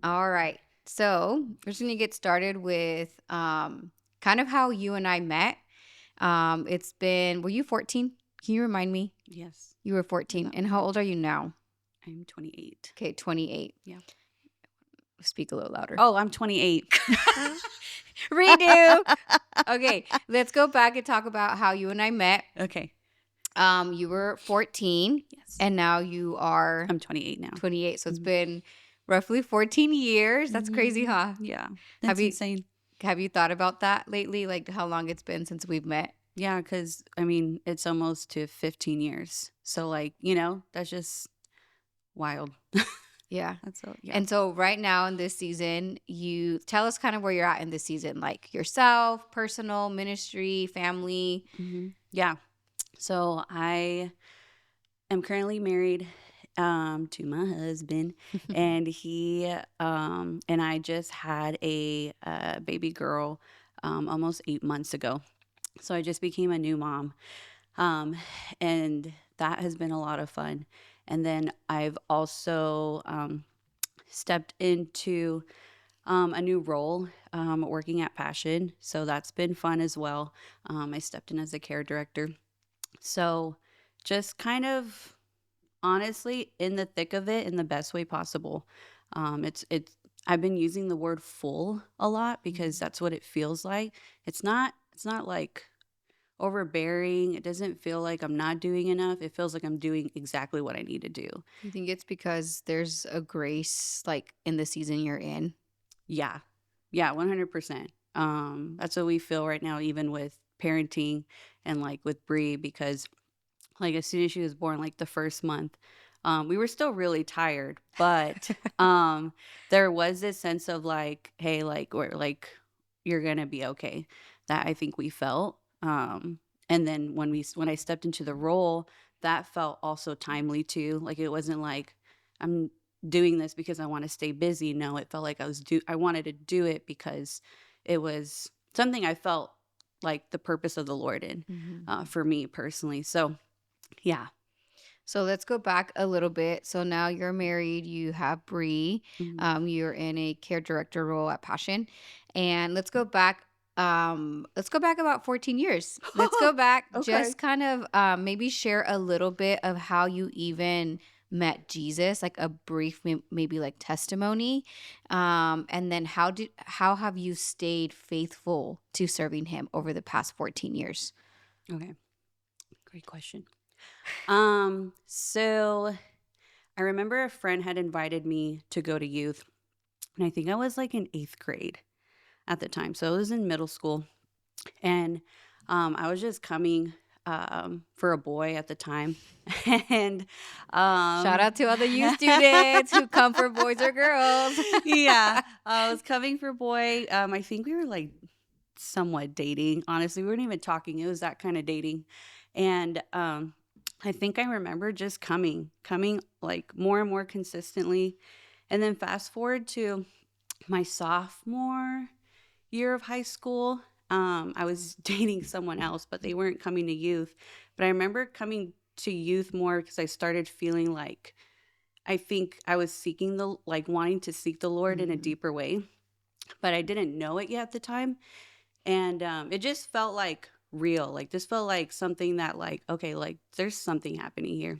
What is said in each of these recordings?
All right. So we're just gonna get started with kind of how you and I met. It's been, were you 14? Can you remind me? Yes. You were 14. And how old are you now? I'm 28. Okay, 28. Yeah. Speak a little louder. Oh, I'm 28. Redo. Okay, let's go back and talk about how you and I met. Okay. You were 14 Yes. and now you are I'm 28 now. 28. So it's Mhm. been roughly 14 years. That's crazy, huh? Yeah. Have That's you insane. have you thought about that lately? Like how long it's been since we've met? Yeah, because I mean, it's almost to 15 years. So, like, that's just wild. Yeah. That's so, yeah. And so right now in this season, you tell us kind of where you're at in this season, like yourself, personal, ministry, family. Yeah. So, I am currently married to my husband, and he and I just had a baby girl almost 8 months ago. So I just became a new mom, um, and that has been a lot of fun. And then I've also stepped into a new role, working at Passion. So that's been fun as well. I stepped in as a care director. So just kind of honestly in the thick of it in the best way possible. It's I've been using the word full a lot because that's what it feels like. It's not like overbearing. It doesn't feel like I'm not doing enough. It feels like I'm doing exactly what I need to do. Do you think it's because there's a grace like in the season you're in? Yeah. Yeah, 100%. That's what we feel right now, even with parenting and like with Bree, because like as soon as she was born, like the first month, we were still really tired, but there was this sense of like, hey, like we're like you're gonna be okay. That I think we felt. And then when I stepped into the role, that felt also timely too. Like it wasn't like I'm doing this because I want to stay busy. No, it felt like I wanted to do it because it was something I felt like the purpose of the Lord in, for me personally. So yeah. So let's go back a little bit. So now you're married, you have Bree, Mhm. you're in a care director role at Passion. And let's go back about 14 years. Let's go back, Okay. just kind of maybe share a little bit of how you even met Jesus, like a brief maybe like testimony. And then how have you stayed faithful to serving him over the past 14 years? Okay. Great question. So I remember a friend had invited me to go to youth, and I think I was like in 8th grade at the time. So I was in middle school, and I was just coming for a boy at the time. And Shout um out to other youth students who come for boys or girls. yeah, I was coming for boy. I think we were like somewhat dating. Honestly, we weren't even talking. It was that kind of dating. And I think I remember just coming like more and more consistently. And then fast forward to my sophomore year of high school. I was dating someone else, but they weren't coming to youth. But I remember coming to youth more because I started feeling like I think I was seeking like wanting to seek the Lord in a Mhm. deeper way, but I didn't know it yet at the time. And it just felt like real. Like this felt like something that like, okay, like there's something happening here.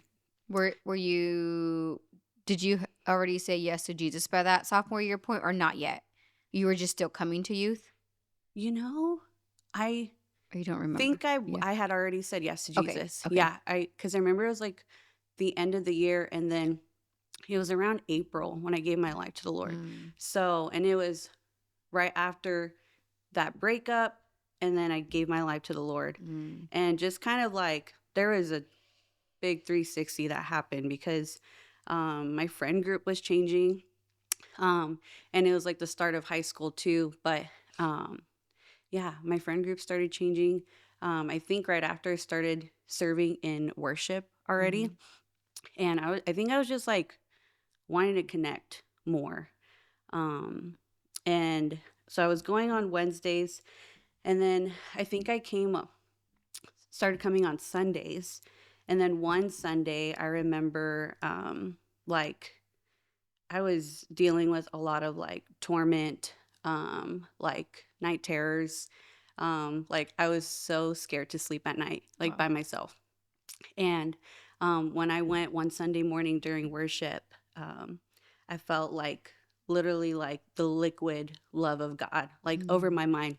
Were you did you already say yes to Jesus by that sophomore year point or not yet? You were just still coming to youth You know, I or you don't remember? think I Yeah. I had already said yes to Okay. Jesus. Okay. Yeah, I because I remember it was like the end of the year, and then it was around April when I gave my life to the Lord. Mm. So, and it was right after that breakup, and then I gave my life to the Lord, Mm. and just kind of like there was a big 360 that happened because my friend group was changing, and it was like the start of high school too. But um, yeah, my friend group started changing. I think right after I started serving in worship already, Mhm. and I think I was just like wanting to connect more. Um, and so I was going on Wednesdays, and then I think I started coming on Sundays. And then one Sunday, I remember like was dealing with a lot of like torment, like night terrors. Like I was so scared to sleep at night, like Wow. by myself. And when I went one Sunday morning during worship, I felt like literally like the liquid love of God, like over Mm. my mind.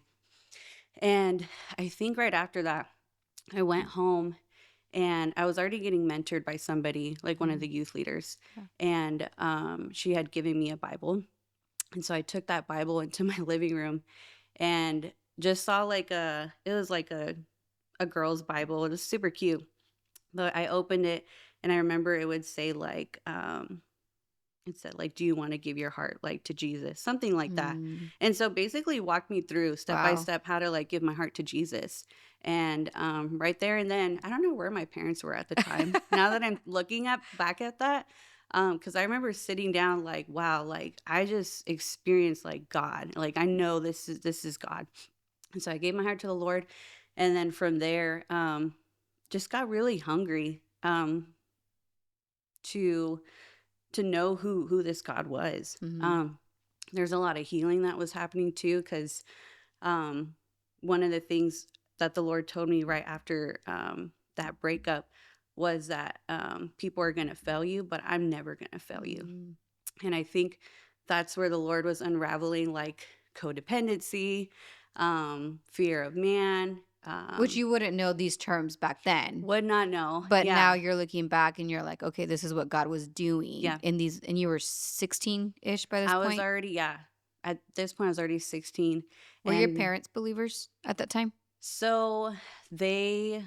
And I think right after that, I went home and I was already getting mentored by somebody, like one of Mm. the youth leaders. Yeah. And she had given me a Bible. And so I took that Bible into my living room and just saw like it was like a girl's Bible. It was super cute. But I opened it and I remember it would say like, it said like, do you want to give your heart like to Jesus? Something like that. Mm. And so basically walked me through step by Wow. step how to like give my heart to Jesus. And right there and then, I don't know where my parents were at the time. Now that I'm looking at back at that, because I remember sitting down like, wow, like I just experienced like God. Like I know this is God. And so I gave my heart to the Lord. And then from there, just got really hungry to know who this God was. Mhm. There's a lot of healing that was happening too, because um, one of the things that the Lord told me right after that breakup was that people are going to fail you, but I'm never going to fail you. Mm. And I think that's where the Lord was unraveling like codependency, fear of man. Which you wouldn't know these terms back then. Would not know. But now Yeah. you're looking back and you're like, okay, this is what God was doing Yeah. in these, and you were 16-ish by this I was point. already, yeah. At this point, I was already 16. Were your And parents believers at that time? so they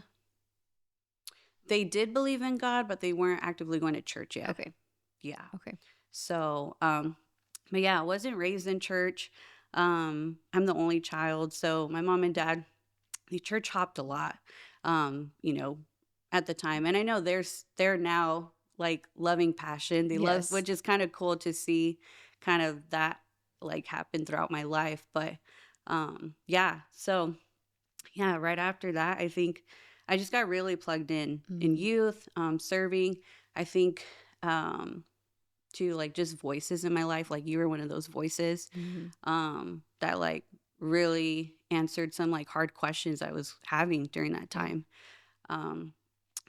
did believe in God, but they weren't actively going to church yet. Okay. Yeah. Okay. So, but yeah, I wasn't raised in church. I'm the only child. So my mom and dad, they church hopped a lot, you know, at the time. And I know they're now like loving passion. They love, Yes. which is kind of cool to see kind of that like happen throughout my life. But yeah, so yeah, right after that, I think I just got really plugged in Mm-hmm. youth, serving. I think to like just voices in my life, like you were one of those voices Mm-hmm. that like really answered some like hard questions I was having during that Yeah. time. Um,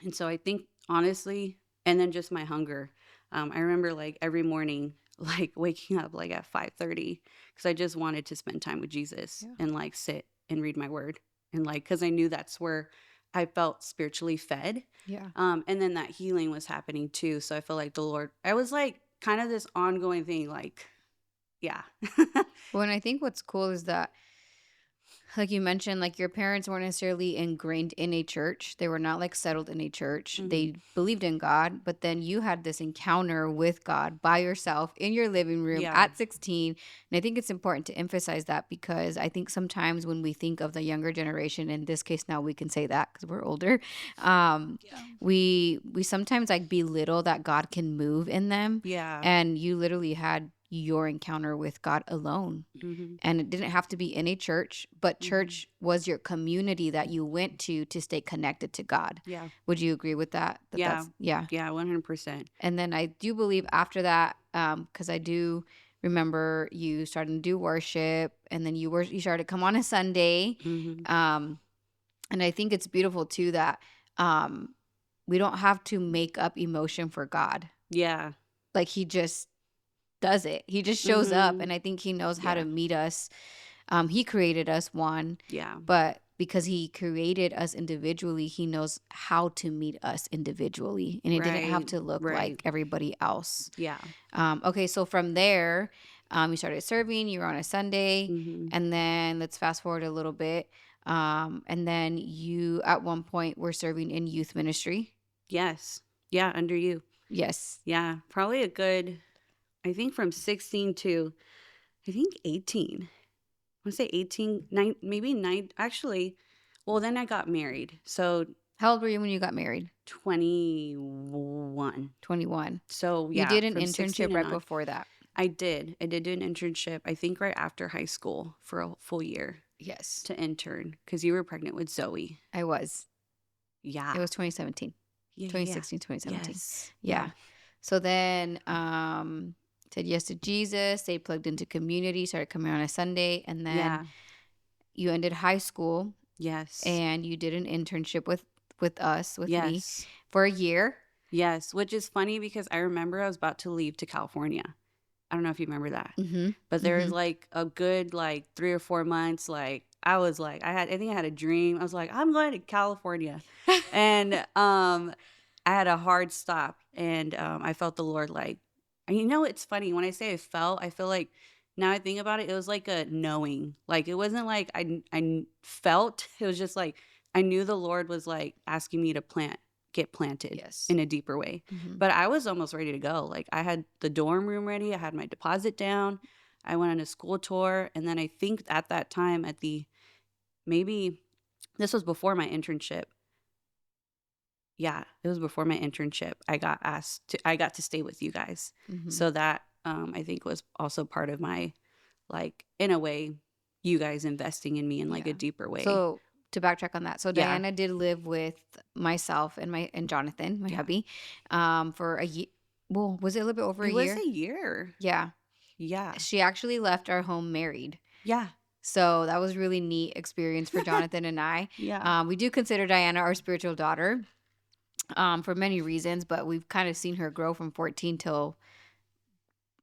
and so I think honestly, and then just my hunger. I remember like every morning, like waking up like at 5:30 because I just wanted to spend time with Jesus Yeah. and like sit and read my word and like because I knew that's where I felt spiritually fed. Yeah. And then that healing was happening too. So I felt like the Lord. I was like kind of this ongoing thing, like yeah, Well, and I think what's cool is that, like you mentioned, like your parents weren't necessarily ingrained in a church. They were not like settled in a church. hmm They believed in God, but then you had this encounter with God by yourself in your living room yeah, at 16. And I think it's important to emphasize that because I think sometimes when we think of the younger generation, in this case now we can say that because we're older, um, yeah, we sometimes like belittle that God can move in them. yeah. And you literally had your encounter with God alone, hmm and it didn't have to be in a church, but hmm church was your community that you went to stay connected to God. Yeah, Would you agree with that? yeah, That's yeah. yeah. 100%. And then I do believe after that, because I do remember you starting to do worship, and then you started to come on a Sunday, hmm um, and I think it's beautiful too that um, we don't have to make up emotion for God. Yeah. Like he just does it. He just shows up, hmm and I think he knows how to Yeah. meet us. He created us one, Yeah. but because he created us individually, he knows how to meet us individually, and it didn't have Right. to look Right. like everybody else. Yeah. Okay, so from there, you started serving. You were on a Sunday, hmm and then let's fast forward a little bit. And then you, at one point, were serving in youth ministry. Yes. Yeah. Under you. Yes. Yeah. Probably a good, I think from 16 to, I think 18. I want to say 18, nine, maybe nine. Actually, well, then I got married. So How old were you when you got married? 21. 21. So You yeah, did an from 16 internship and right on. before that. I did. I did do an internship, I think right after high school for a full year Yes, to intern because you were pregnant with Zoe. I was. Yeah. It was 2017. Yeah. Yeah. Yeah. 2016, 2017. Yes. Yeah. Yeah. So then, Said yes to Jesus, stayed plugged into community, started coming on a Sunday, and then Yeah. you ended high school Yes. and you did an internship with us, with me, Yes. for a year. Yes. Which is funny because I remember I was about to leave to California. I don't know if you remember that. Mhm. But there was Mhm. like a good like 3 or 4 months. Like I was like, I think I had a dream. I was like, I'm going to California. And I had a hard stop, and I felt the Lord like, and it's funny when I say I feel like now I think about it, it was like a knowing. Like it wasn't like I felt, it was just like I knew the Lord was like asking me to get planted Yes. in a deeper way. Mhm. But I was almost ready to go. Like I had the dorm room ready, I had my deposit down, I went on a school tour, and then I think at that time, maybe this was before my internship. Yeah, it was before my internship. I got to stay with you guys. Mhm. So that I think was also part of my, like, in a way, you guys investing in me in like a Yeah. deeper way. So to backtrack on that, so Yeah. Diana did live with myself and Jonathan, my Yeah. hubby, for a year. Well, was it a little bit over a It was year? a year. Yeah. Yeah. She actually left our home married. Yeah. So that was really neat experience for Jonathan and I. Yeah. We do consider Diana our spiritual daughter, for many reasons, but we've kind of seen her grow from 14 till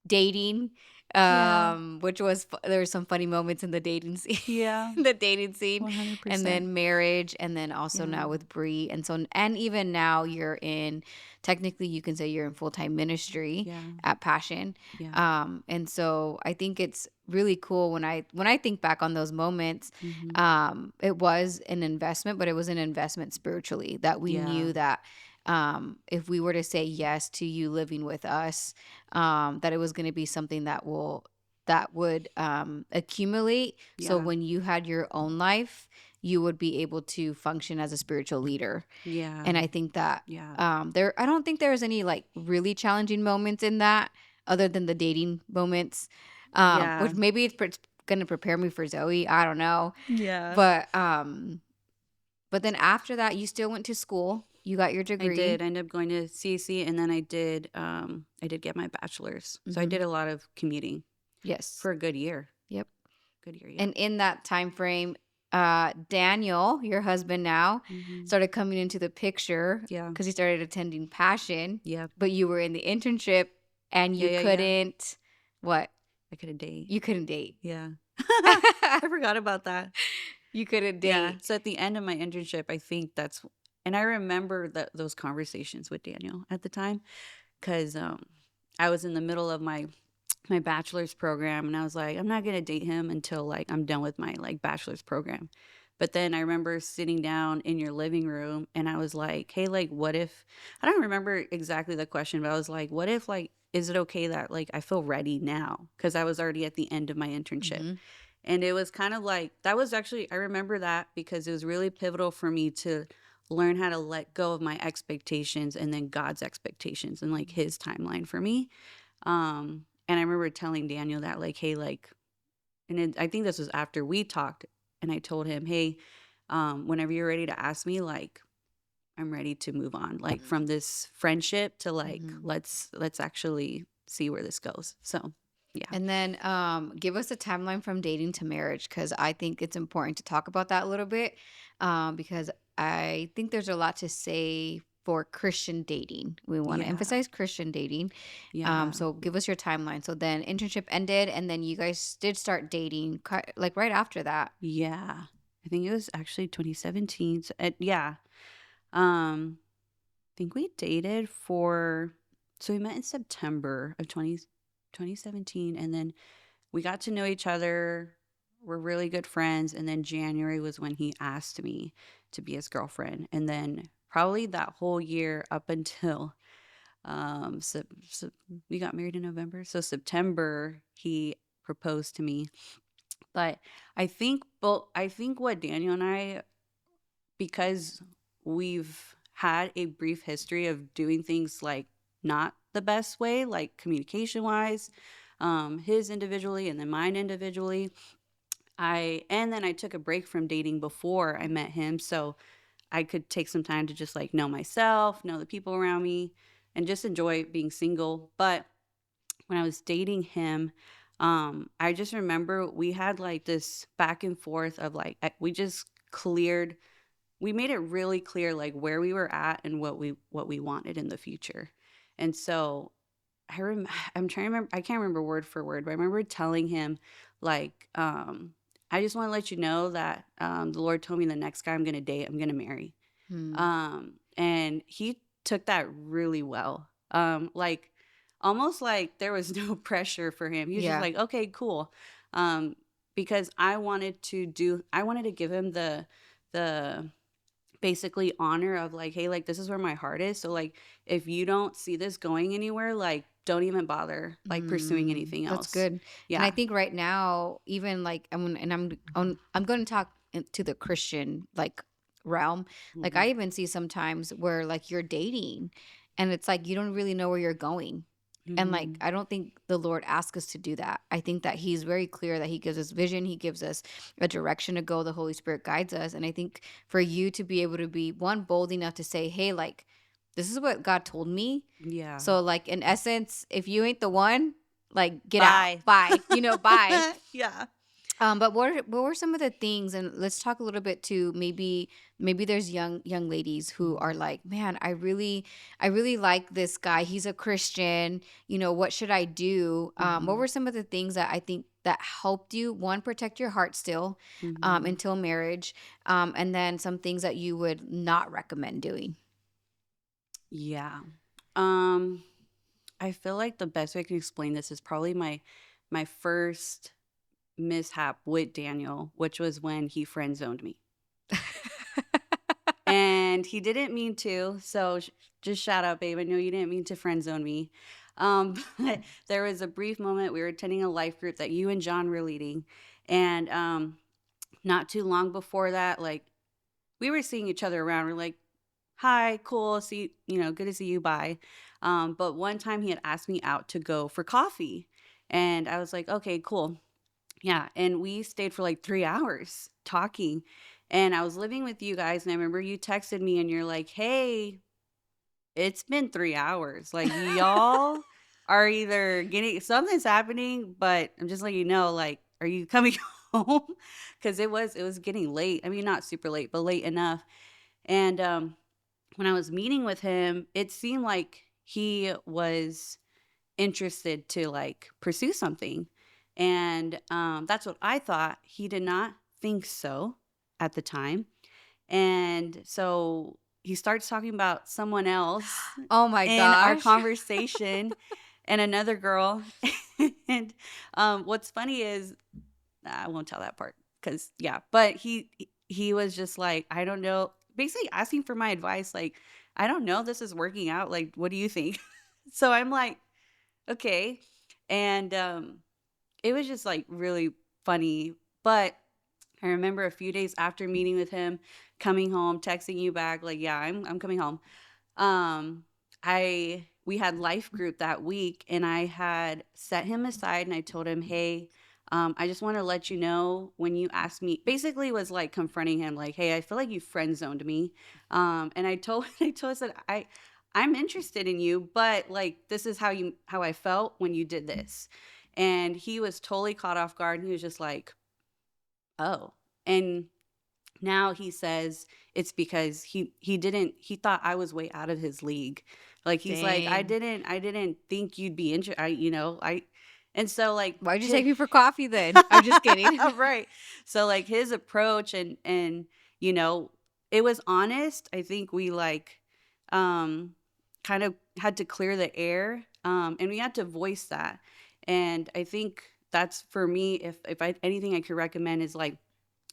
dating, Yeah. which was there were some funny moments in the dating scene, Yeah. the dating scene, and 100%. then marriage, and then also Yeah. now with Bree, and even now you're in, technically you can say you're in full time ministry Yeah. at Passion, Yeah. and so I think it's really cool when I think back on those moments. Hmm. It was an investment, but it was an investment spiritually that we Yeah. knew that if we were to say yes to you living with us, that it was going to be something that would accumulate. So Yeah. when you had your own life, you would be able to function as a spiritual leader. Yeah. And I think that Yeah. I don't think there's any like really challenging moments in that other than the dating moments, Yeah. which maybe it's going to prepare me for Zoe. I don't know, Yeah. but then after that, you still went to school. You got your I degree. did end up going to CC, and then I did get my bachelor's. So I Hmm. did a lot of commuting Yes. for a good year. Yep. Good year, yeah. And in that time frame, Daniel, your husband now, Hmm. started coming into the picture Yeah. because he started attending Passion, Yep. but you were in the internship and Yeah, you yeah, yeah. couldn't, what? I could have date. You couldn't date. Yeah. I forgot about that. You couldn't Yeah. date. So at the end of my internship, I think and I remember those conversations with Daniel at the time, because I was in the middle of my bachelor's program, and I was like, I'm not gonna date him until like I'm done with my like bachelor's program. But then I remember sitting down in your living room, and I was like, hey, like what if, I don't remember exactly the question, but I was like, what if, like, is it okay that like I feel ready now? Because I was already at the end of my internship. Hmm. And it was kind of like, that was actually, I remember that because it was really pivotal for me to learn how to let go of my expectations and then God's expectations and like his timeline for me. And I remember telling Daniel that, like, hey, like, I think this was after we talked, and I told him, hey, whenever you're ready to ask me, like, I'm ready to move on, like, from this friendship to like, Hmm. let's actually see where this goes. So, yeah. And then give us a timeline from dating to marriage, because I think it's important to talk about that a little bit, because I think there's a lot to say for Christian dating. We want to Yeah. emphasize Christian dating. Yeah. So give us your timeline. So then internship ended, and then you guys did start dating, like right after that. Yeah. I think it was actually 2017. So, yeah. I think we dated so we met in September of 2017, and then we got to know each other. We're really good friends. And then January was when he asked me to be his girlfriend. And then probably that whole year up until, so we got married in November. So September, he proposed to me. But I think what Daniel and I, because we've had a brief history of doing things like not the best way, like communication wise, his individually and then mine individually. And then I took a break from dating before I met him. So I could take some time to just like know myself, know the people around me, and just enjoy being single. But when I was dating him, I just remember we had like this back and forth of like we just cleared we made it really clear like where we were at and what we wanted in the future. And so I'm trying to remember, I can't remember word for word, but I remember telling him like I just want to let you know that the Lord told me the next guy I'm going to date, I'm going to marry. Hmm. And he took that really well. Like almost like there was no pressure for him. He was just Yeah. like, okay, cool. Um, because I wanted to give him the basically honor of like, hey, like this is where my heart is. So like if you don't see this going anywhere, like don't even bother like pursuing anything That's else. good. And I Yeah. think right now, even like I'm going to talk to the Christian like realm. Like Hmm. I even see sometimes where like you're dating, and it's like you don't really know where you're going. And like Hmm. I don't think the Lord asks us to do that. I think that He's very clear that He gives us vision, He gives us a direction to go. The Holy Spirit guides us, and I think for you to be able to be one bold enough to say, "Hey, like this is what God told me." Yeah. So like in essence, if you ain't the one, like get out, Bye. bye, bye. Yeah. But what were some of the things? And let's talk a little bit to maybe there's young ladies who are Mhm. like, man, I really like this guy. He's a Christian. What should I do? What Mhm. were some of the things that I think that helped you one protect your heart still Mhm. until marriage, and then some things that you would not recommend doing? Yeah. Um, I feel like the best way I can explain this is probably my first mishap with Daniel, which was when he friend zoned me. And he didn't mean to, so just shout out, babe. I know you didn't mean to friend zone me. But there was a brief moment we were attending a life group that you and John were leading, and not too long before that, like we were seeing each other around. We're like, hi, cool, see, good to see you, bye. But one time he had asked me out to go for coffee. And I was like, okay, cool. Yeah. And we stayed for like 3 hours talking. And I was living with you guys. And I remember you texted me and you're like, hey, it's been 3 hours. Like, y'all are either getting something's happening, but I'm just letting you know, like, are you coming home? Because it was getting late. I mean, not super late, but late enough. And when I was meeting with him, it seemed like he was interested to like pursue something. And that's what I thought. He did not think so at the time. And so he starts talking about someone else Oh my in our gosh. conversation and another girl. And what's funny is I won't tell that part because yeah, but he was just like, I don't know, basically asking for my advice, like, I don't know if this is working out. Like, what do you think? So I'm like, okay. And it was just like really funny. But I remember a few days after meeting with him, coming home, texting you back, like, yeah, I'm coming home. um I we had life group that week and I had set him aside and I told him, hey, I just want to let you know when you asked me, basically was like confronting him like, hey, I feel like you friend zoned me. And I told I said, I'm interested in you, but like this is how I felt when you did this. And he was totally caught off guard and he was just like, oh. And now he says it's because he thought I was way out of his league. Like he's like, Dang. I didn't think you'd be interested. I and so like Why'd you take me for coffee then? I'm just kidding. right. So like his approach you know, it was honest. I think we like um kind of had to clear the air and we had to voice that. And I think that's for me, if I anything I could recommend is like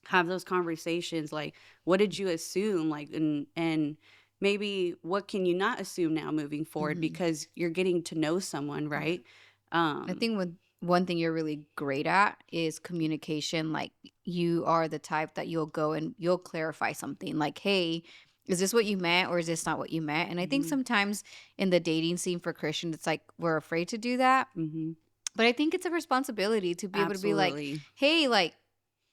have those conversations like what did you assume, like and maybe what can you not assume now moving forward Mhm. because you're getting to know someone, Yeah. right? I um think one thing you're really great at is communication. Like you are the type that you'll go and you'll clarify something like, hey, is this what you meant or is this not what you meant? And I think mhm, sometimes in the dating scene for Christians, it's like we're afraid to do that. mhm, But I think it's a responsibility to be able to be like, absolutely. hey, like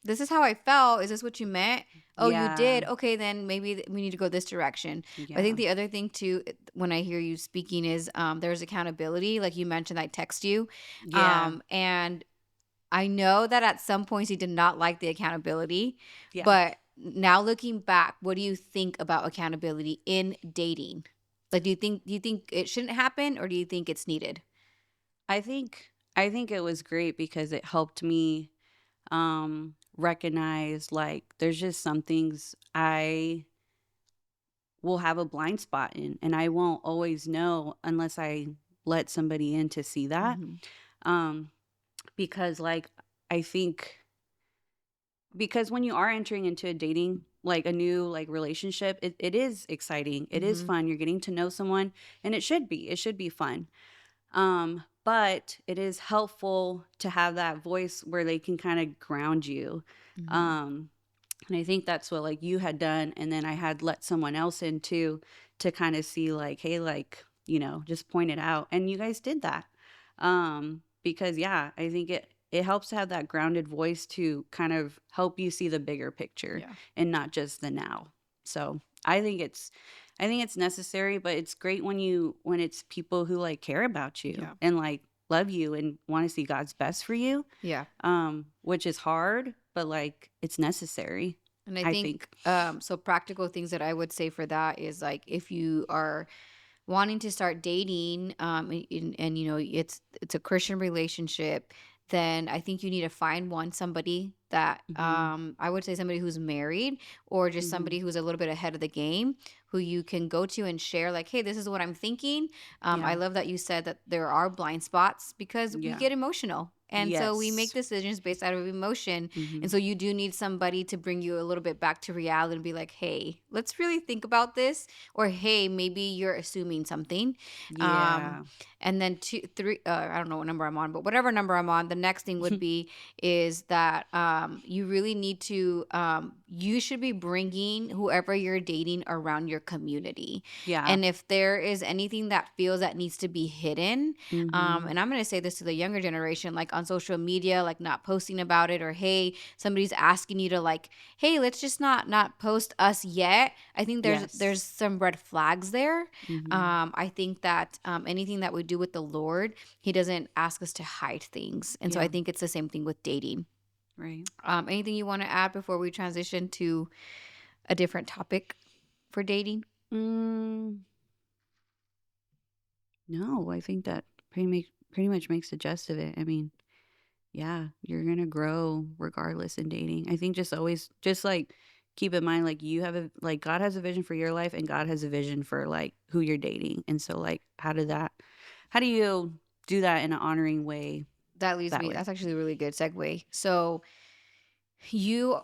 this is how I felt. Is this what you meant? Oh, you Yeah. did. Okay, then maybe we need to go this direction. But I think Yeah. the other thing too, when I hear you speaking, is there's accountability. Like you mentioned, I text you, Yeah. and I know that at some points he did not like the accountability. Yeah. But now looking back, what do you think about accountability in dating? Like, do you think it shouldn't happen, or do you think it's needed? I think it was great because it helped me recognize like there's just some things I will have a blind spot in and I won't always know unless I let somebody in to see that. Hmm. Um because like I think because when you are entering into a dating like a new like relationship, it is exciting. It is Hmm. fun. You're getting to know someone and it should be fun. But it is helpful to have that voice where they can kind of ground you. Hmm. Um, and I think that's what like you had done, and then I had let someone else in too to kind of see like, hey, like just point it out, and you guys did that. Because yeah, I think it helps to have that grounded voice to kind of help you see the bigger picture Yeah. and not just the now. So I think it's necessary, but it's great when it's people who like care about you Yeah. and like love you and want to see God's best for you. Yeah. Which is hard, but like it's necessary, And I I think. think so practical things that I would say for that is like if you are wanting to start dating and it's a Christian relationship, then I think you need to find somebody that Mhm. I would say somebody who's married, or just Mhm. somebody who's a little bit ahead of the game, who you can go to and share like, hey, this is what I'm thinking. I Yeah. love that you said that there are blind spots because we Yeah. get emotional, and so we make Yes. decisions based out of emotion. And Mhm. so you do need somebody to bring you a little bit back to reality and be like, hey, let's really think about this, or hey, maybe you're assuming something. um Yeah. and then two three I don't know what number I'm on, but whatever number I'm on, the next thing would be is that you really need to you should be bringing whoever you're dating around your community. Yeah. And if there is anything that feels that needs to be hidden, Mhm. and I'm going to say this to the younger generation, like on social media, like not posting about it, or hey, somebody's asking you to like, hey, let's just not post us yet. I think there's Yes. some red flags there. Mhm. I think that anything that we do with the Lord, He doesn't ask us to hide things, and so I Yeah. think it's the same thing with dating. Right. Anything you want to add before we transition to a different topic for dating? Mm, no, I think that pretty much makes the gist of it. I mean, yeah, you're gonna grow regardless in dating. I think just always just like keep in mind like you have a like God has a vision for your life and God has a vision for like who you're dating. And so like how do you do that in an honoring way That leads that me. way? That's actually a really good segue. So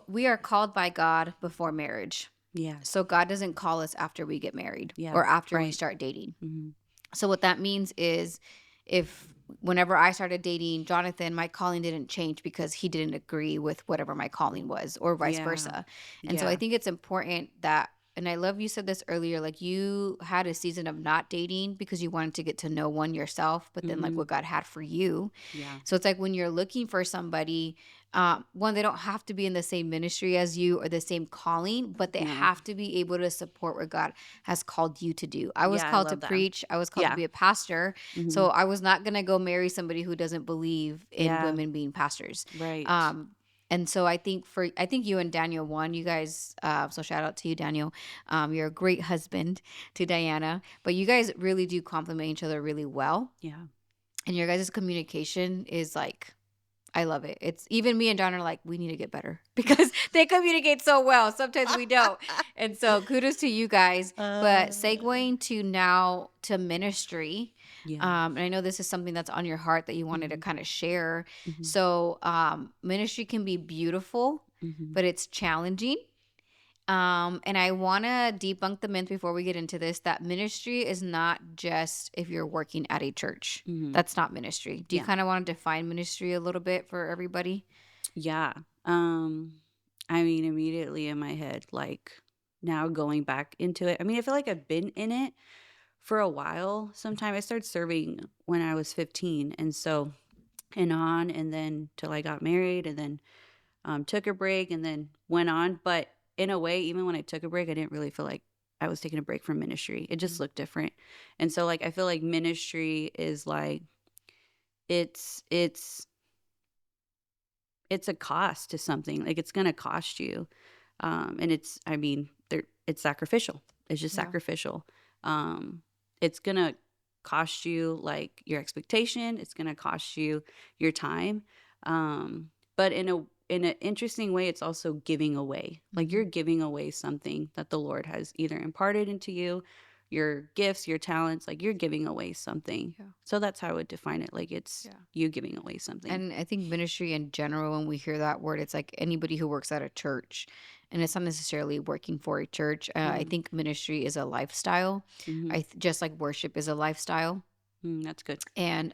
we are called by God before marriage. Yeah. So God doesn't call us after we get married Yeah. or after we Right. start dating. Mhm. So what that means is, if whenever I started dating Jonathan, my calling didn't change because he didn't agree with whatever my calling was, or vice Yeah. versa. And so I Yeah. think it's important that, and I love you said this earlier, like you had a season of not dating because you wanted to get to know one yourself, but then like Mhm. what God had for you. Yeah. So it's like when you're looking for somebody, one, they don't have to be in the same ministry as you or the same calling, but they No. have to be able to support what God has called you to do. I was Yeah, I called to love that. preach, I was called to Yeah. be a pastor. So Mhm. I was not going to go marry somebody who doesn't believe in Yeah. women being pastors. Right. Um, and so I think you and Daniel won. You guys, so shout out to you, Daniel. You're a great husband to Diana, but you guys really do complement each other really well. Yeah. And your guys' communication is like, I love it. It's even me and Don are like, we need to get better because they communicate so well. Sometimes we don't. And so kudos to you guys. But Uh, segueing to now to ministry. yeah. And I know this is something that's on your heart that you wanted to Mhm. kind of share. Mhm. So ministry can be beautiful, Mhm. but it's challenging. And I want to debunk the myth before we get into this, that ministry is not just if you're working at a church. Mhm. That's not ministry. Do you Yeah. kind of want to define ministry a little bit for everybody? Yeah. Um, I mean, immediately in my head, like now going back into it. I mean, I feel like I've been in it for a while. Sometime I started serving when I was 15, and so and on, and then till I got married, and then took a break and then went on. But in a way, even when I took a break, I didn't really feel like I was taking a break from ministry. It just Mhm. looked different. And so like I feel like ministry is like it's it's it's a cost to something. Like it's gonna cost you. And it's I mean, it's sacrificial. It's just Yeah. sacrificial. It's gonna cost you like your expectation, it's gonna cost you your time. But in an interesting way, it's also giving away. Like you're Mhm. giving away something that the Lord has either imparted into you, your gifts, your talents, like you're giving away something. Yeah. So that's how I would define it. Like it's Yeah. you giving away something. And I think ministry in general, when we hear that word, it's like anybody who works at a church. And it's not necessarily working for a church. I Mm, think ministry is a lifestyle. hmm Just like worship is a lifestyle. that's good. And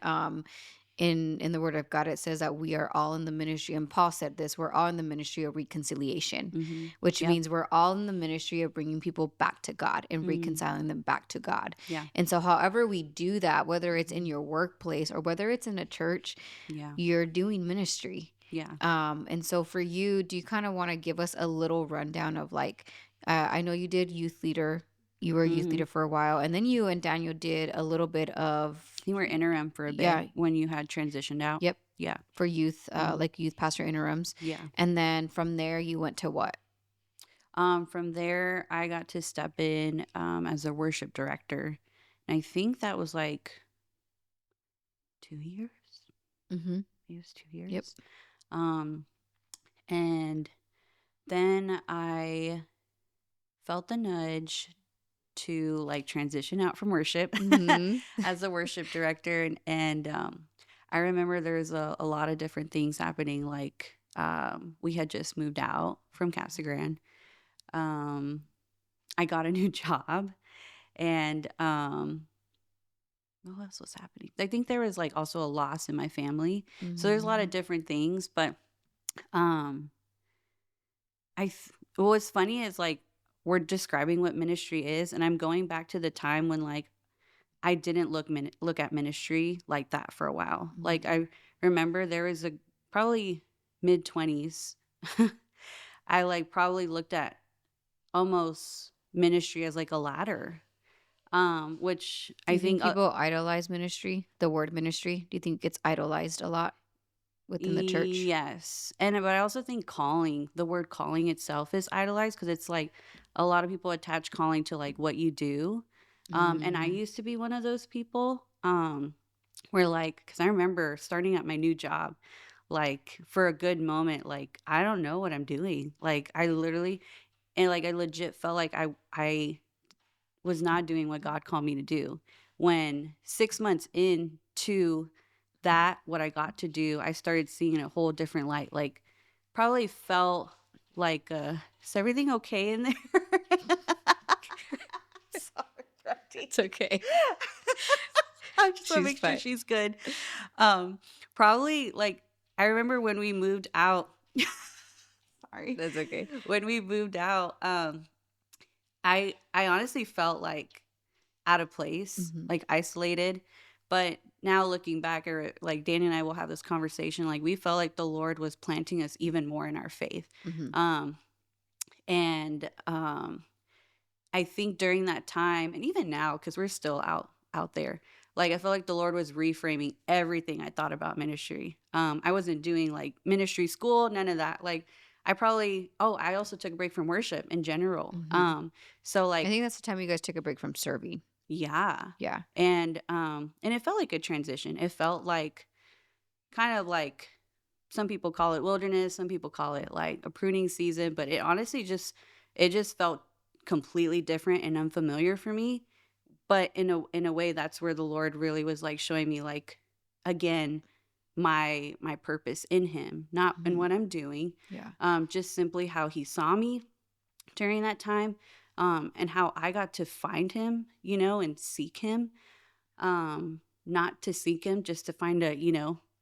in the word of God, it says that we are all in the ministry. And Paul said this: we're all in the ministry of reconciliation, Hmm. which Yep. means we're all in the ministry of bringing people back to God and Mm, reconciling them back to God. yeah. And so, however we do that, whether it's in Mhm. your workplace or whether it's in a church, Yeah. you're doing ministry. Yeah. And so for you, do you kind of want to give us a little rundown of like, I know you did youth leader, you were a youth Mhm. leader for a while, and then you and Daniel did a little bit of, You were interim for a bit yeah, when you had transitioned out. yep, Yeah. for youth, Mhm. like youth pastor interims. Yeah. And then from there, you went to what? From there, I got to step in as a worship director. And I think that was like 2 years. Mm-hmm. It was two Yep. years. Um, and then I felt the nudge to like transition out from worship Mm-hmm. as a worship director. And I remember there's a lot of different things happening. Like we had just moved out from Casa Grande. Um, I got a new job and what else was happening? I think there was like also a loss in my family. So there's a lot Mm-hmm. of different things, but um what's funny is like we're describing what ministry is and I'm going back to the time when like I didn't look at ministry like that for a while. Like Mm-hmm. I remember there was a probably mid 20s. I like probably looked at almost ministry as like a ladder. Which Do I you think think people idolize ministry, the word ministry? Do you think it's idolized a lot within the church? yes. And but I also think calling, the word calling itself is idolized because it's like a lot of people attach calling to like what you do. And I Mm-hmm. used to be one of those people. Where like, because I remember starting at my new job, like for a good moment, like I don't know what I'm doing. Like I literally and like I legit felt like I was not doing what God called me to do. When 6 months into that, what I got to do, I started seeing a whole different light. Like probably felt like is everything okay in there? Sorry, Bratty. It's okay. I just want to She's make sure fine. she's good. Probably like I remember when we moved out. Sorry, That's okay. when we moved out, I honestly felt like out of place, Mhm, like isolated. But now looking back, or like Danny and I will have this conversation, like we felt like the Lord was planting us even more in our faith. mhm, Um, and I think during that time, and even now, because we're still out there, like I feel like the Lord was reframing everything I thought about ministry. I wasn't doing like ministry school, none of that. Like I also took a break from worship in general. mhm. So I like think that's the time you guys took a break from serving. yeah. Yeah. And it felt like a transition. It felt like kind of like some people call it wilderness, some people call it like a pruning season, but it just felt completely different and unfamiliar for me. But in a way that's where the Lord really was like showing me like again my purpose in him, not in Mhm. what I'm doing, Yeah. just simply how he saw me during that time, and how I got to find him, and seek him, not to seek him just to find a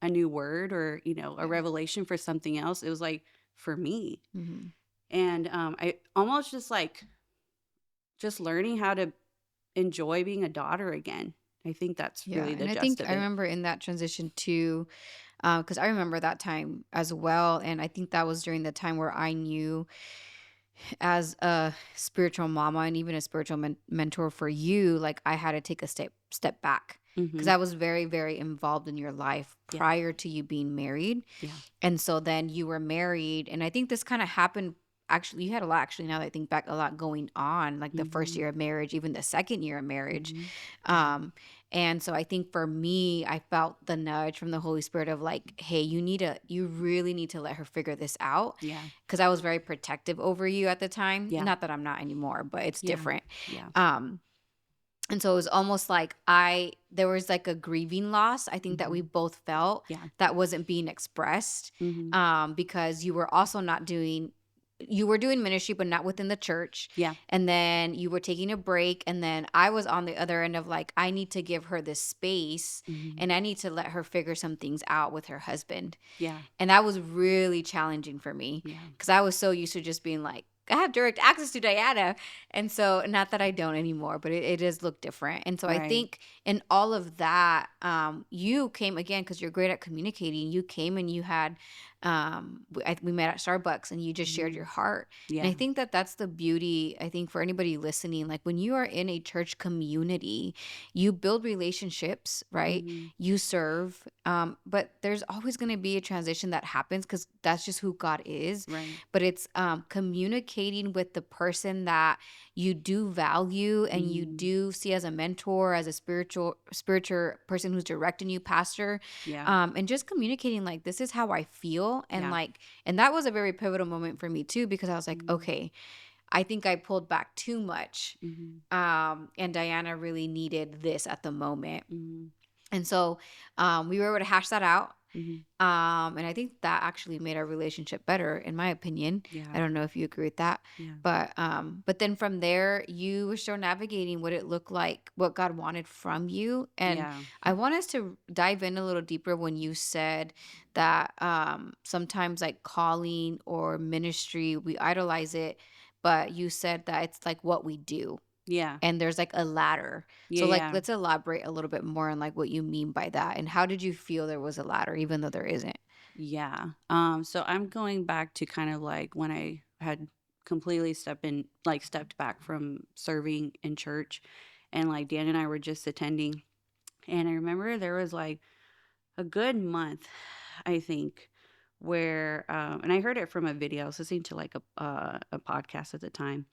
new word or, a Yeah. revelation for something else. It was like for me. Mhm. And I almost just learning how to enjoy being a daughter again. I think that's Yeah, really and the I gist think of I it. remember in that transition too, Because I remember that time as well, and I think that was during the time where I knew, as a spiritual mama and even a spiritual mentor for you, like I had to take a step back because Mhm. I was very, very involved in your life Yeah. prior to you being married. Yeah. And so then you were married, and I think this kind of happened. Actually, you had a lot. Actually, now that I think back, a lot going on, like the first Mhm. year of marriage, even the second year of marriage. Mhm. Yeah. Um, and so I think for me, I felt the nudge from the Holy Spirit of like, hey, you really need to let her figure this out, Yeah. because I was very protective over you at the time. Yeah. Not that I'm not anymore, but it's Yeah. different. Yeah. Um, and so it was almost like there was like a grieving loss, I think, that we Mhm. both felt Yeah. that wasn't being expressed, Mhm. because you were also not doing, you were doing ministry, but not within the church. Yeah. And then you were taking a break. And then I was on the other end of like, I need to give her this space Mhm. and I need to let her figure some things out with her husband. Yeah. And that was really challenging for me Yeah. because I was so used to just being like, I have direct access to Diana. And so, not that I don't anymore, but it does look different. And so I Right. think in all of that, you came again because you're great at communicating. You came and you had, we met at Starbucks and you just shared Mhm. your heart. And I Yeah. think that that's the beauty, I think, for anybody listening. Like when you are in a church community, you build relationships, right? Mhm. You serve, but there's always going to be a transition that happens because that's just who God is. Right. But it's communicating with the person that you do value and you Mhm. do see as a mentor, as a spiritual person who's directing you, pastor, Yeah. and just communicating like, this is how I feel. And Yeah. like, and that was a very pivotal moment for me too, because I was like, Mhm. okay, I think I pulled back too much, Mhm. and Diana really needed this at the moment. Mhm. And so we were able to hash that out. Mhm. And I think that actually made our relationship better, in my opinion. I Yeah. don't know if you agree with that. Yeah. But then from there, you were still navigating what it looked like, what God wanted from you. And Yeah. I want us to dive in a little deeper when you said that sometimes like calling or ministry, we idolize it, but you said that it's like what we do Yeah. and there's like a ladder. Yeah. So like Yeah. let's elaborate a little bit more on like what you mean by that and how did you feel there was a ladder even though there isn't? Yeah. So I'm going back to kind of like when I had completely stepped back from serving in church, and like Dan and I were just attending. And I remember there was like a good month, I think, where and I heard it from a video. I was listening to like a podcast at the time,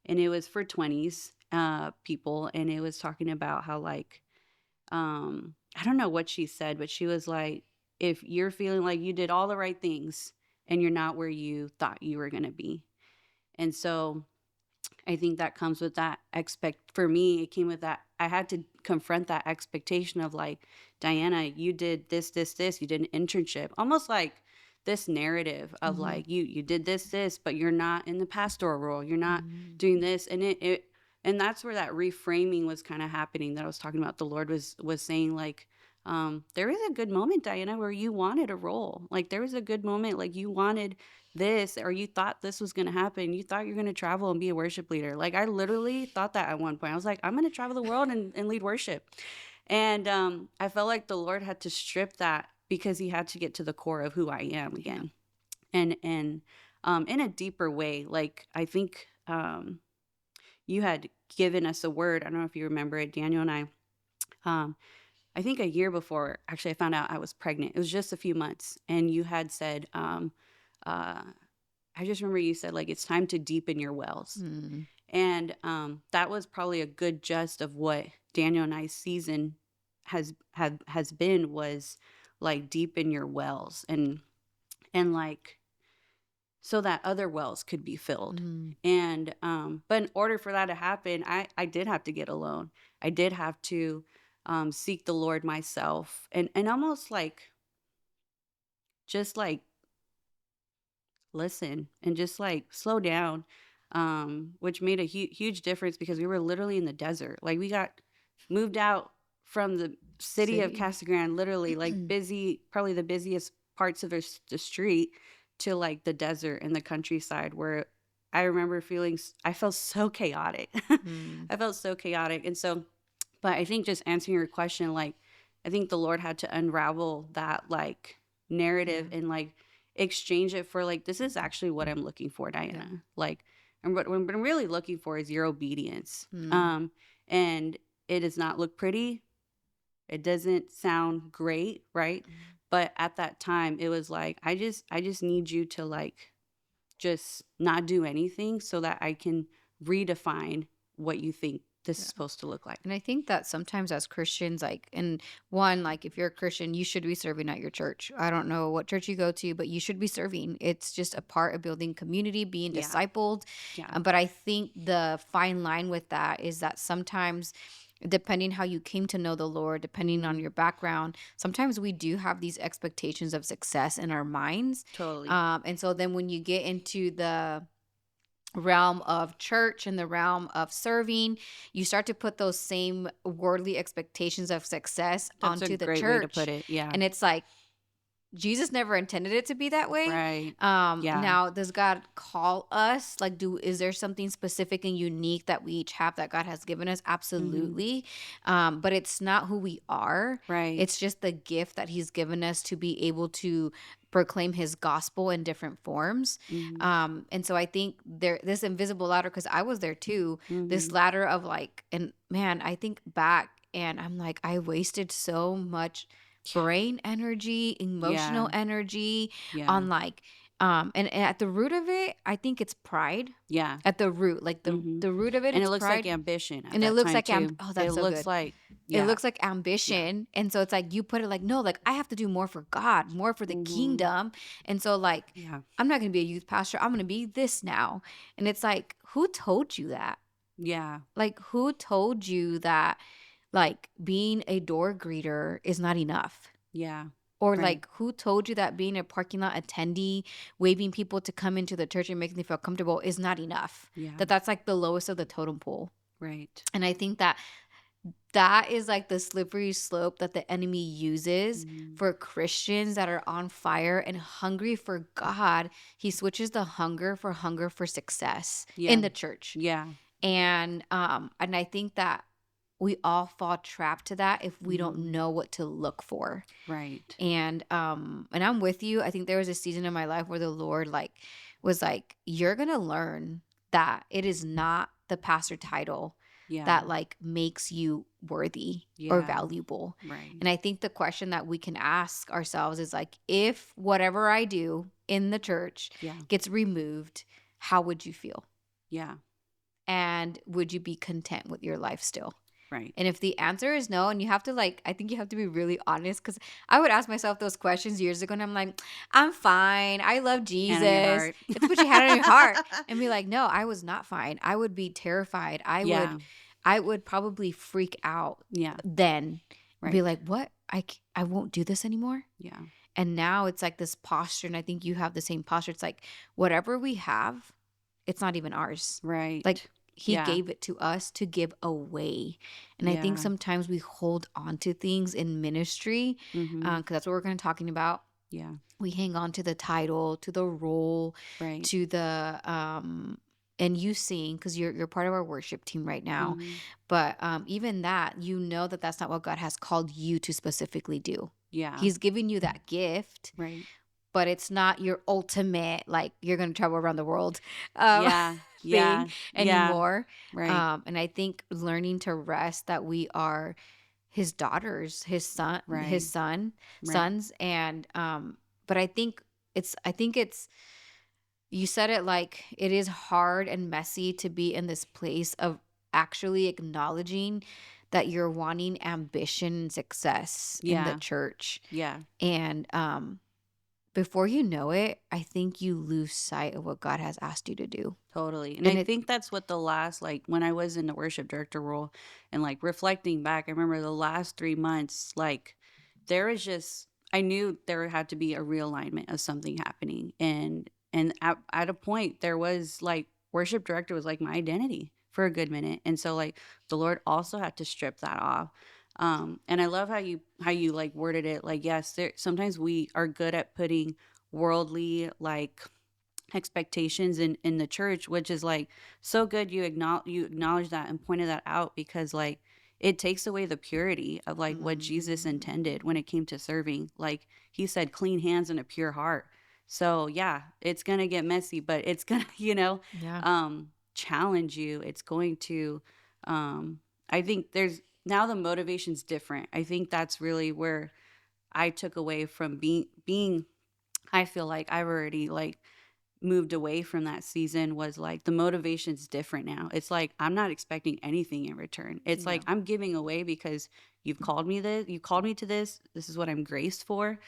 and it was for 20s people, and it was talking about how like I don't know what she said, but she was like, if you're feeling like you did all the right things and you're not where you thought you were going to be. And so I think that comes with that for me, it came with that. I had to confront that expectation of like, Diana, you did this, you did an internship, almost like this narrative of Mm-hmm. like, you did this, but you're not in the pastoral role. You're not Mm-hmm. doing this. And that's where that reframing was kind of happening that I was talking about. The Lord was saying like, there was a good moment, Diana, where you wanted a role. Like there was a good moment, like you wanted this, or you thought this was going to happen. You thought you're going to travel and be a worship leader. Like I literally thought that at one point. I was like, I'm going to travel the world and lead worship. And I felt like the Lord had to strip that because he had to get to the core of who I am Yeah. again. And in a deeper way, like I think you had given us a word. I don't know if you remember it, Daniel and um, I think a year before, actually, I found out I was pregnant. It was just a few months. And you had said, uh, I just remember you said, like, it's time to deepen your wells. Mm-hmm. And that was probably a good gist of what Daniel and I's season has been, was like deepen your wells and like so that other wells could be filled. Mm-hmm. And but in order for that to happen, I did have to get alone. I did have to seek the Lord myself and almost like just like listen and just like slow down, which made a huge difference because we were literally in the desert. Like we got moved out from the city of City. Casa Grande, literally like busy, probably the busiest parts of the street, to like the desert and the countryside where I remember feeling I felt so chaotic. Mm. I felt so chaotic. And so, but I think just answering your question, like I think the Lord had to unravel that like narrative Yeah. and like exchange it for like, this is actually what I'm looking for, Yeah. Diana. Like, and what I'm really looking for is your obedience. Mm. And it does not look pretty. It doesn't sound great, right? Mm. But at that time, it was like, I just need you to like just not do anything so that I can redefine what you think this is Yeah. supposed to look like. And I think that sometimes as Christians, like, and one, like, if you're a Christian, you should be serving at your church. I don't know what church you go to, but you should be serving. It's just a part of building community, being Yeah. discipled. Yeah. But I think the fine line with that is that sometimes, depending how you came to know the Lord, depending on Mhm. your background, sometimes we do have these expectations of success in our minds. Totally. And so then when you get into the realm of church and the realm of serving, you start to put those same worldly expectations of success That's a onto the great way to church. put it. Yeah. And it's like, Jesus never intended it to be that way. Right. Yeah. Now, does God call us? Like, is there something specific and unique that we each have that God has given us? Mhm. Absolutely. But it's not who we are. Right. It's just the gift that He's given us to be able to proclaim His gospel in different forms. Mhm. And so I think this invisible ladder, because I was there too, this Mhm. ladder of like, and man, I think back and I'm like, I wasted so much brain energy, emotional Yeah. energy Yeah. on like and at the root of it, I think it's pride. Yeah. At the root, like the Mhm. the root of it, And it it's looks like pride. ambition at And it that looks time like too. oh, It that's so looks good. like It yeah. looks like Yeah. ambition. And so it's like you put it like, no, like I have to do more for God, more for the Mhm. kingdom. And so like Yeah. I'm not gonna be a youth pastor. I'm gonna be this now. And it's like, who told you that? Yeah. Like, who told you that like being a door greeter is not enough? Yeah. Or Right. like, who told you that being a parking lot attendee, waving people to come into the church and making them feel comfortable is not enough? Yeah. That that's like the lowest of the totem pole. Right. And I think that that is like the slippery slope that the enemy uses Mhm. for Christians that are on fire and hungry for God. He switches the hunger for success in Yeah. the church. Yeah. And I think that we all fall trapped to that if we don't Mhm. know what to look for. Right. And I'm with you. I think there was a season in my life where the Lord like was like, you're gonna learn that it is not the pastor title Yeah. that like makes you worthy or Yeah. valuable. Right. And I think the question that we can ask ourselves is like, if whatever I do in the church Yeah. gets removed, how would you feel? Yeah. And would you be content with your life still? Right. And if the answer is no, and you have to like, I think you have to be really honest because I would ask myself those questions years ago and I'm like, I'm fine. I love Hand on your Jesus. heart. It's what you had on your heart. And be like, no, I was not fine. I would be terrified. Yeah. I would probably freak out Yeah. then and be Right. like, what? I won't do this anymore. Yeah. And now it's like this posture. And I think you have the same posture. It's like, whatever we have, it's not even ours. Like, Right. he Yeah. gave it to us to give away. And I think Yeah. sometimes we hold on to things in ministry Mhm. because that's what we're going to talking about. Yeah. We hang on to the title, to the role, Right. to the and you sing because you're part of our worship team right now. Mhm. But even that, you know that that's not what God has called you to specifically do. Yeah. He's giving you that gift, Right. but it's not your ultimate, like you're going to travel around the world um, Yeah. thing Yeah. Yeah. anymore. Right. And I think learning to rest that we are his daughters, Right. Right. sons. But I think it's, you said it like it is hard and messy to be in this place of actually acknowledging that you're wanting ambition and success in the Yeah. church. Yeah. And before you know it, I think you lose sight of what God has asked you to do. Totally. And I And it, think that's what the last, like, when I was in the worship director role and like reflecting back, I remember the last 3 months, like, there was just, I knew there had to be a realignment of something happening. And at a point, there was like, worship director was like my identity for a good minute. And so, like, the Lord also had to strip that off. And I love how you like worded it. Like, yes, there sometimes we are good at putting worldly like expectations in the church, which is like so good you acknowledge that and pointed that out because like it takes away the purity of like what Jesus intended Mm. when it came to serving. Like he said, clean hands and a pure heart. So yeah, it's going to get messy, but it's going to, Yeah. challenge you. It's going to, um, I think there's now the motivation's different. I think that's really where I took away from being, I feel like I've already like moved away from that season was like the motivation's different now. It's like I'm not expecting anything in return. It's Yeah. like I'm giving away because you called me to this. This is what I'm graced for.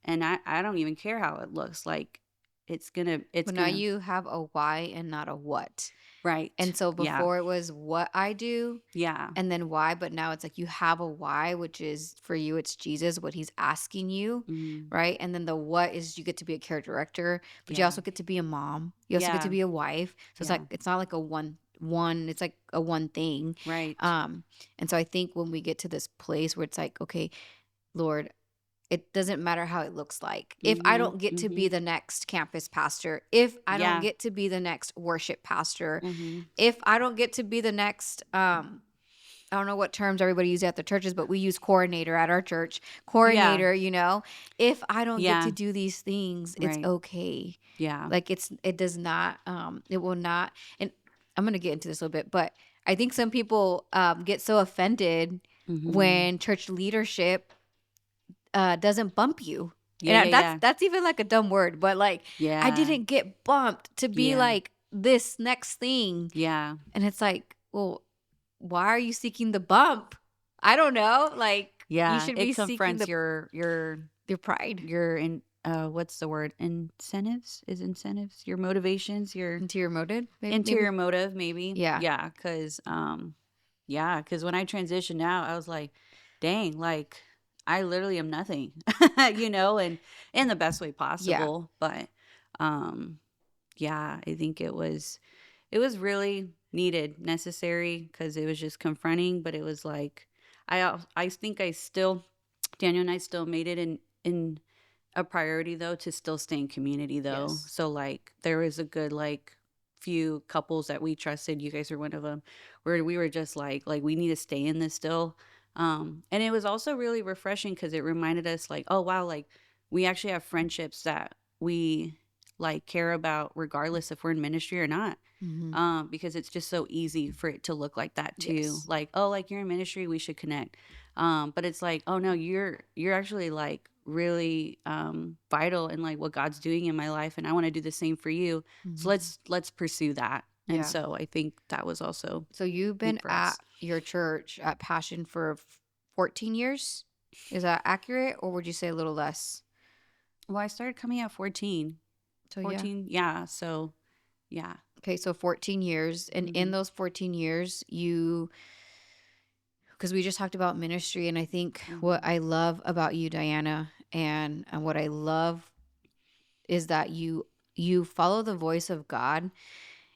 And I don't even care how it looks. Like it's But now gonna you have a why and not a what. right. And so Yeah. before it was what I do Yeah. and then why, but now it's like you have a why, which is for you, it's Jesus, what he's asking you, Mhm. right? And then the what is you get to be a care director, but you Yeah. also get to be a mom. You also get to Yeah. be a wife. So it's like Yeah. it's not like a one, it's like a one thing. Right. Um, and so I think when we get to this place where it's like, okay, Lord, it doesn't matter how it looks like. If I Mhm. don't get to be Mhm. the next campus pastor, if I don't Yeah. get to be the next worship pastor, Mhm. if I don't get to be the next I don't know what terms everybody uses at the churches, but we use coordinator at our church. Yeah. Coordinator, you know. If I don't get to Yeah. do these things, it's Right. okay. Yeah. Like it does not it will not, and I'm going to get into this a little bit, but I think some people get so offended Mhm. when church leadership doesn't bump you. Yeah, And yeah, that's yeah. that's even like a dumb word, but like I Yeah. didn't get bumped to be Yeah. like this next thing. Yeah. And it's like, well, why are you seeking the bump? I don't know. Like you Yeah, should it be seeking confronts your pride your in what's the word? Incentives? Is incentives? Your motivations, your into your motive, maybe. interior motive maybe. Yeah. Yeah, cuz when I transitioned out, I was like, dang, like I literally am nothing. And in the best way Yeah. possible, but um yeah, I think it was really needed, necessary because it was just confronting, but it was like I think I still Daniel and I still made it in a priority though to still stay in community though. Yes. So like there was a good like few couples that we trusted. You guys are one of them where we were just like we need to stay in this still. And it was also really refreshing because it reminded us like, oh wow, like we actually have friendships that we like care about regardless if we're in ministry or not, Hmm. because it's just so easy for it to look like that too. Yes. Like, oh, like you're in ministry, we should connect. But it's like, oh no, you're actually like really vital in like what God's doing in my life, and I want to do the same for you. So Hmm. let's pursue that. And Yeah. so I think that was also So you've big been for at us. your church at Passion for 14 years. Is that accurate, or would you say a little less? Well, I started coming at 14. So yeah. 14, yeah. So yeah. Okay, so 14 years. And in Hmm. those 14 years, because we just talked about ministry, and I think what Hmm. I love about you, Diana, and what I love is that you follow the voice of God,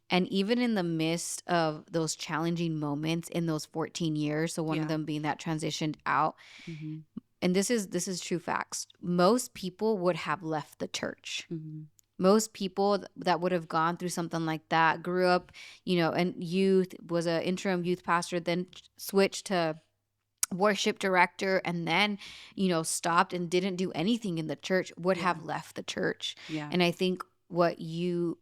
and even in the midst of those challenging moments in those 14 years, so one of Yeah. them being that transitioned out, Hmm. and this is true facts. Most people would have left the church. Hmm. Most people that would have gone through something like that grew up, and youth, was an interim youth pastor, then switched to worship director, and then stopped and didn't do anything in the church, would Yeah. have left the church. Yeah. And I think what you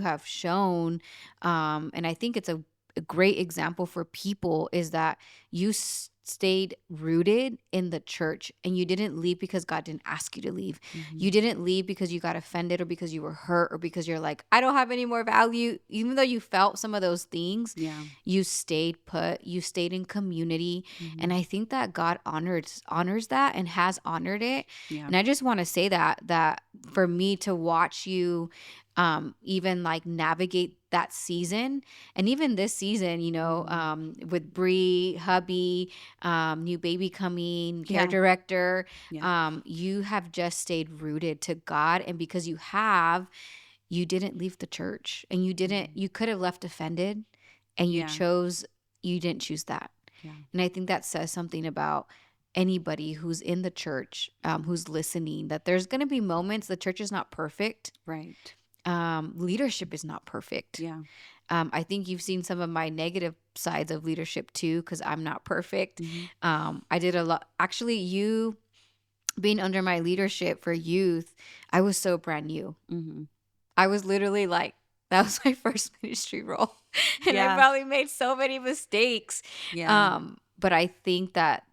have shown, and I think it's a great example for people, is that you stayed rooted in the church, and you didn't leave because God didn't ask you to leave. Hmm. You didn't leave because you got offended, or because you were hurt, or because you're like, I don't have any more value. Even though you felt some of those things, Yeah. you stayed put, you stayed in community. And Hmm. I think that God honors that, and has honored it. Yeah. And I just want to say that for me to watch you even like navigate that season, and even this season, Hmm. with Bree, hubby, new baby coming, care Yeah. director, Yeah. you have just stayed rooted to God. And because you didn't leave the church, and Mhm. you could have left offended, and Yeah. you didn't choose that. Yeah. And I think that says something about anybody who's in the church, who's listening, that there's going to be moments. The church is not perfect. Right. Leadership is not perfect. Yeah. I think you've seen some of my negative sides of leadership too, because I'm not perfect. Mhm. I did a lot. Actually, you being under my leadership for youth, I was so brand new. Mhm. I was literally like, that was my first ministry role. And I Yeah. probably made so many mistakes. Yeah. But I think that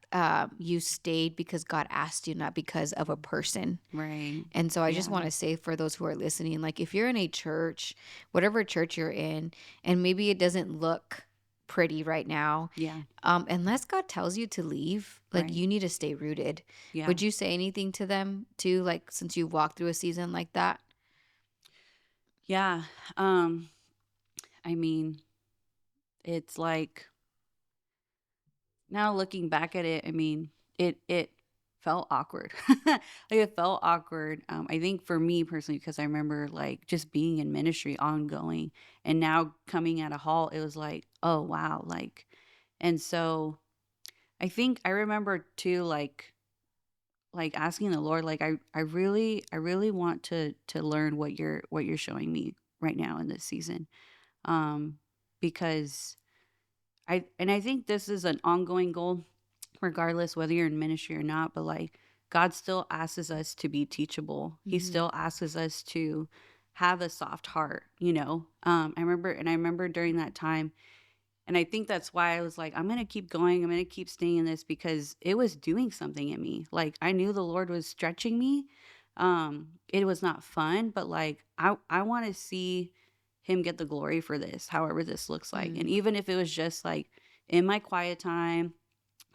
you stayed because God asked you, not because of a person. Right. And so I just Yeah. want to say for those who are listening, like if you're in a church, whatever church you're in, and maybe it doesn't look pretty right now, Yeah. unless God tells you to leave, like Right. you need to stay rooted. Yeah. Would you say anything to them too, like since you walked through a season like that? Yeah. Um, I mean, it's like now looking back at it, I mean, it felt awkward. Like it felt awkward. I think for me personally, because I remember like just being in ministry ongoing and now coming at a halt, it was like, oh wow, like, and so I think I remember too, like asking the Lord, like I really want to learn what you're showing me right now in this season. Um, because I think this is an ongoing goal regardless whether you're in ministry or not, but like God still asks us to be teachable. He Mm-hmm. still asks us to have a soft heart, you know. I remember during that time, and I think that's why I was like, I'm going to keep going. I'm going to keep staying in this because it was doing something in me. Like I knew the Lord was stretching me. It was not fun, but like I want to see him get the glory for this, however this looks like. And even if it was just like in my quiet time,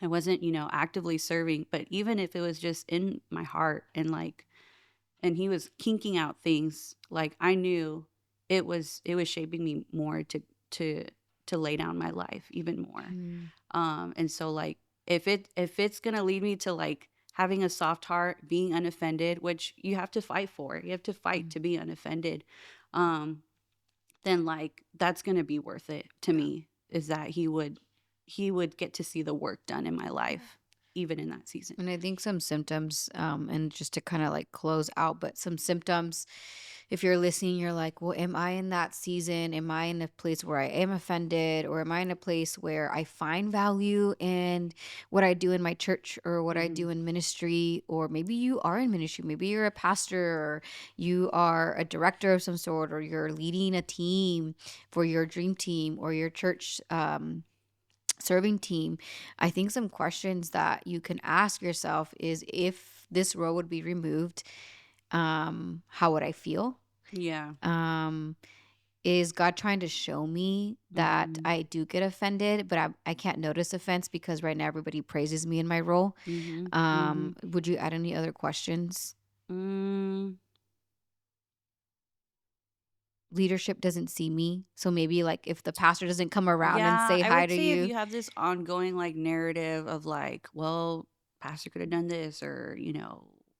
I wasn't, actively serving, but even if it was just in my heart and like, and he was kinking out things, like I knew it was shaping me more to to lay down my life even more. Mm-hmm. And so like if it's gonna lead me to like having a soft heart, being unoffended, which you have to fight for, you have to fight to be unoffended, um, then like that's gonna be worth it to Yeah. me, is that he would get to see the work done in my life, even in that season. And I think some symptoms, and just to kind of like close out, but some symptoms, if you're listening, you're like, well, am I in that season? Am I in a place where I am offended? Or am I in a place where I find value in what I do in my church or what I Hmm. do in ministry? Or maybe you are in ministry. Maybe you're a pastor or you are a director of some sort, or you're leading a team for your dream team or your church. Serving team. I think some questions that you can ask yourself is, if this role would be removed, how would I feel? Yeah. Um, is God trying to show me that Hmm. I do get offended, but I can't notice offense because right now everybody praises me in my role? Hmm. Hmm. Would you add any other questions? Mm, Leadership doesn't see me. So maybe like if the pastor doesn't come around and yeah, say I hi would to say if you. you have this ongoing like narrative of like, well, pastor could have done this, or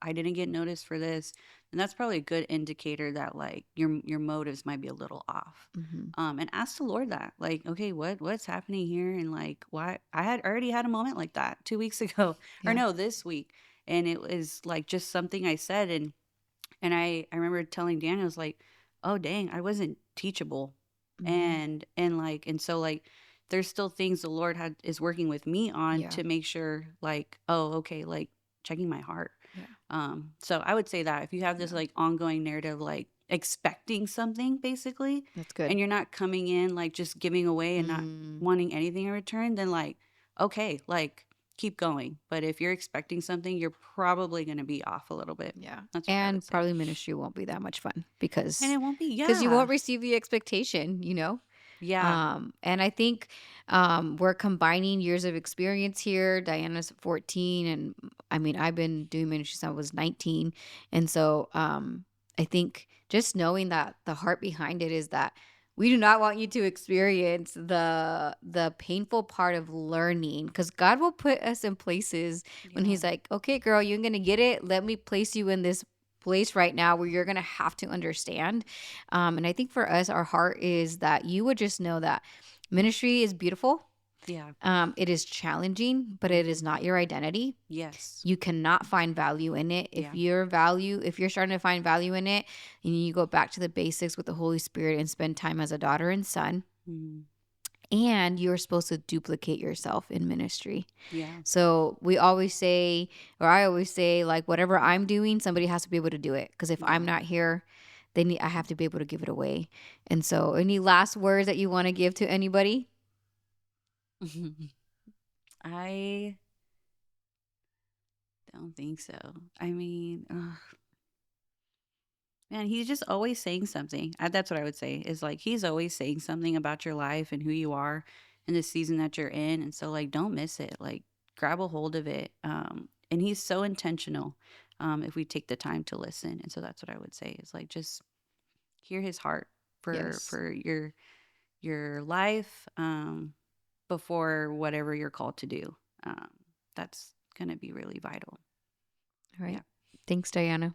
I didn't get noticed for this, and that's probably a good indicator that like your motives might be a little off. Mhm. And ask the Lord that, like, okay, what's happening here, and like, why I had already had a moment like that 2 weeks ago, or Yeah. no, this week, and it was like just something I said, and I remember telling Dan, I was like, "Oh dang, I wasn't teachable." Mhm. And so like there's still things the Lord had is working with me on Yeah. to make sure, like, oh, okay, like checking my heart. Yeah. So I would say that if you have this Yeah. like ongoing narrative, like expecting something basically, That's good. and you're not coming in like just giving away and not Mm. wanting anything in return, then like, okay, like keep going. But if you're expecting something, you're probably going to be off a little bit. Yeah. That's what I would And say. probably ministry won't be that much fun And because it won't be, you yeah. won't receive the expectation, you know? Yeah. And I think we're combining years of experience here. Diana's 14, and I mean, I've been doing ministry since I was 19. And so I think just knowing that the heart behind it is that we do not want you to experience the painful part of learning, because God will put us in places when Yeah. He's like, okay, girl, you're gonna get it. Let me place you in this place right now where you're gonna have to understand. And I think for us, our heart is that you would just know that ministry is beautiful. Yeah. It is challenging, but it is Mhm. not your identity. Yes. You cannot find value in it. Yeah. If you're starting to find value in it, and you go back to the basics with the Holy Spirit and spend time as a daughter and son, Mhm. and you're supposed to duplicate yourself in ministry. Yeah. So we always say, or I always say, like, whatever I'm doing, somebody has to be able to do it. Because if I'm Yeah. not here, I have to be able to give it away. And so, any last words that you want to give to anybody? I don't think so. I mean, man, he's just always saying something. That's what I would say is like he's always saying something about your life and who you are in the season that you're in. And so, like, don't miss it. Like, grab a hold of it. And he's so intentional if we take the time to listen. And so, that's what I would say is like just hear his heart Yes. for your life before whatever you're called to do. Um, that's gonna be really vital. All Yeah. right. Thanks, Diana.